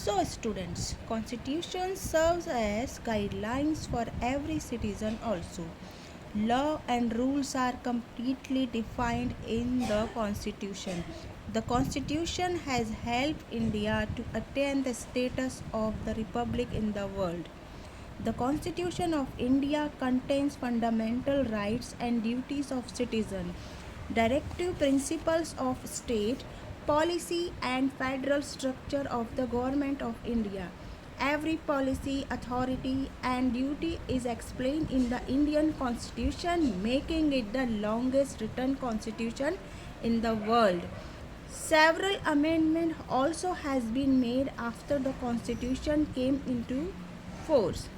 So students, constitution serves as guidelines for every citizen also. Law and rules are completely defined in the constitution. The constitution has helped India to attain the status of the republic in the world. The Constitution of India contains fundamental rights and duties of citizens, directive principles of state policy and federal structure of the government of India. Every policy, authority and duty is explained in the Indian Constitution, making it the longest written constitution in the world. Several amendments also has been made after the constitution came into force.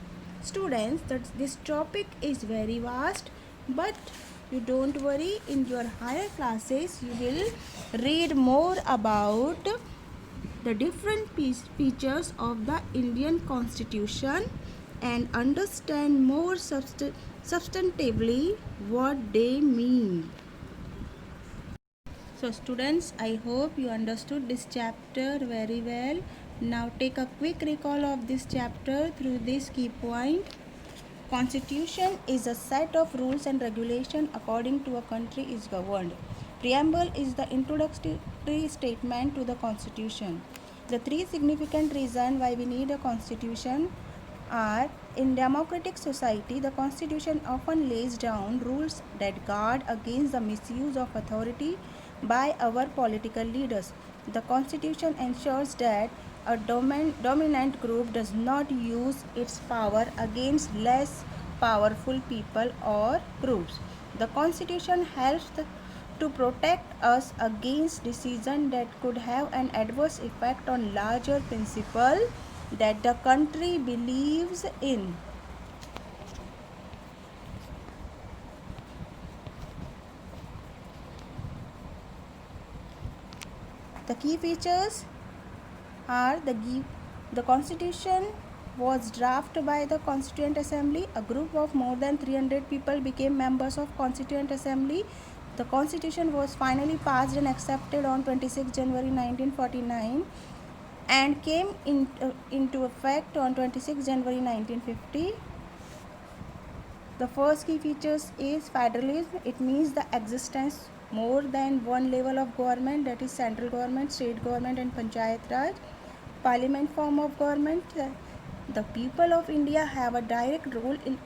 Students, this topic is very vast, but you don't worry, in your higher classes you will read more about the different features of the Indian Constitution and understand more substantively what they mean. So students, I hope you understood this chapter very well. Now take a quick recall of this chapter through this key point. Constitution is a set of rules and regulation according to a country is governed. Preamble is the introductory statement to the Constitution. The three significant reasons why we need a Constitution are: in democratic society, the Constitution often lays down rules that guard against the misuse of authority by our political leaders. The Constitution ensures that a dominant group does not use its power against less powerful people or groups. The Constitution helps to protect us against decisions that could have an adverse effect on larger principles that the country believes in. The key features are the Constitution was drafted by the Constituent Assembly. A group of more than 300 people became members of Constituent Assembly. The Constitution was finally passed and accepted on 26 January 1949 and came into effect on 26 January 1950. The first key features is federalism. It means the existence more than one level of government, that is central government, state government and panchayat raj. Parliament form of government. The people of India have a direct role in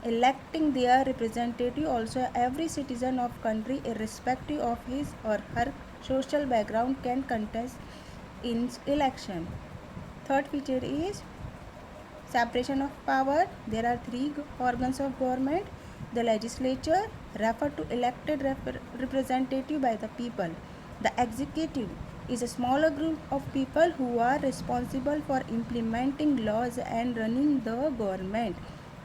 electing their representative. Also, every citizen of country, irrespective of his or her social background, can contest in election. Third feature is separation of power. There are three organs of government. The legislature, referred to elected representative by the people. The executive is a smaller group of people who are responsible for implementing laws and running the government.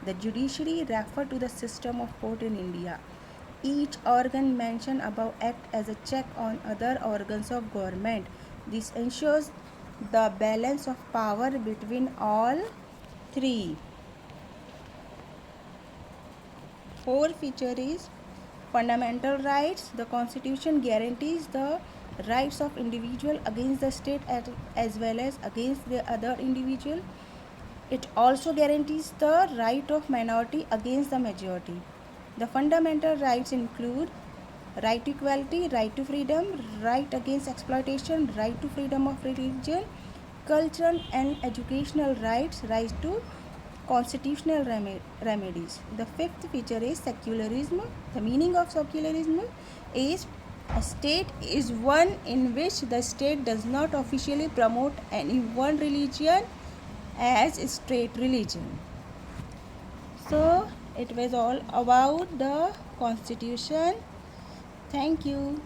The judiciary, referred to the system of court in India. Each organ mentioned above act as a check on other organs of government. This ensures the balance of power between all three. Fourth feature is fundamental rights. The Constitution guarantees the rights of individual against the state as well as against the other individual. It also guarantees the right of minority against the majority. The fundamental rights include right to equality, right to freedom, right against exploitation, right to freedom of religion, cultural and educational rights, right to constitutional remedies. The fifth feature is secularism. The meaning of secularism is a state is one in which the state does not officially promote any one religion as state religion. So it was all about the Constitution. Thank you.